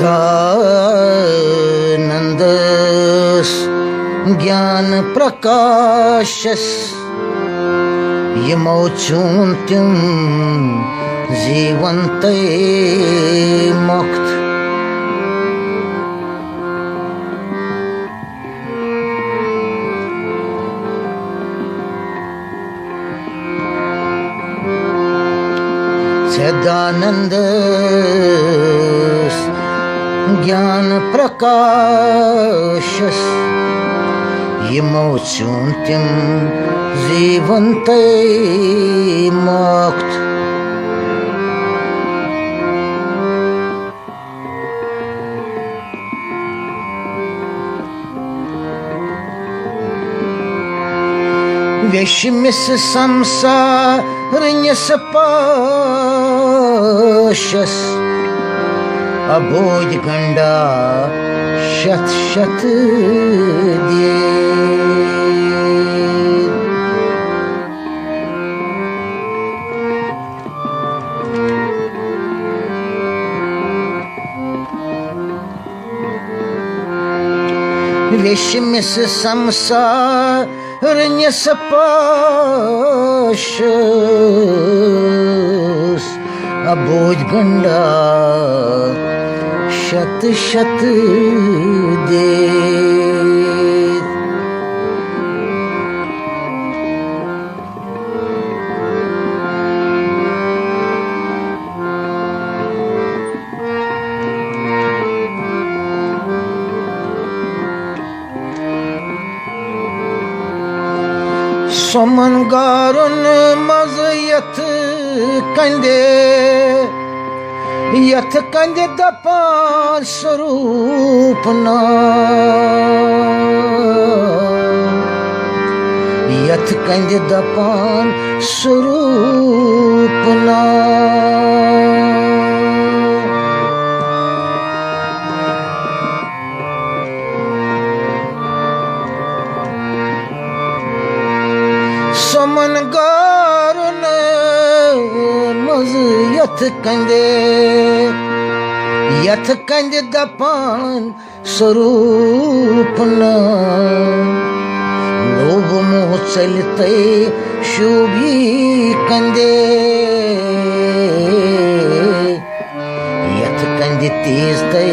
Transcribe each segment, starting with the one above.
सदानंद ज्ञान प्रकाशस यमो चूंत्यम जीवन्ते मुक्त। सदानंद ज्ञान प्रकाशस यमो चूंत्यम जीवन्ते मुक्त। वेश्मिस संसारन्यस पाशस अभोज गंडा शत शत दिए। वेश्मिस संसारन्यस पाशस अभोज गंडा शत शत दे। सोमन गारुन मज यथ कंदे यथ कंदे दपान स्वरूपना यथ कंदे दपान स्वरूपना। सोमन गारुन मज यथ कंदे दपान स्वरूपना। लोभ मोह चलते शोभी कंदे यथ कंदे तेज ते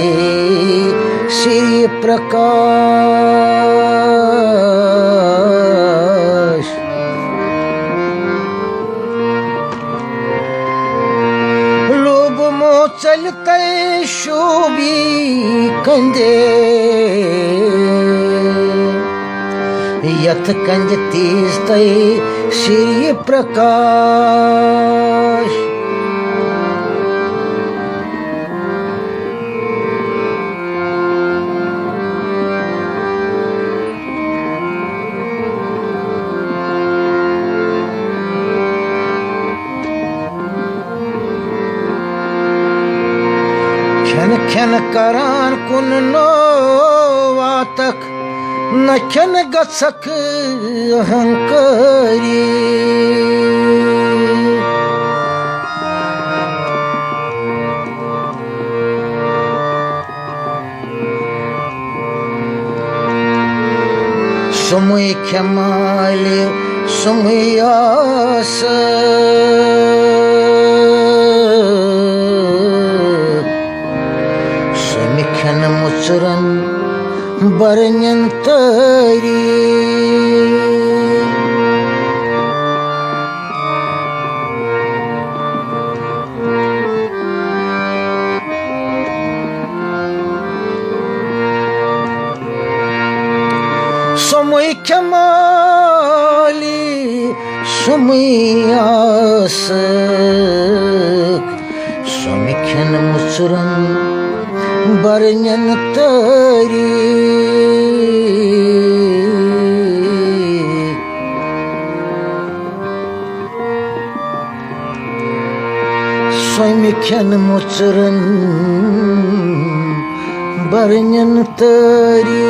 श्री प्रकाश। चलते शोभी कंदे यथ कंज तेज ते श्री प्रकाश। खन खन करान कुन नो वातक न खन गसक अहंकारी। समय क्षमाल समय आस खन मुचरन बरन्यंतरी। समय क्षमाली समय आस समय खन मुचरन बरन्यन तरी। स्वयं मुचरन बरन्यन तरी।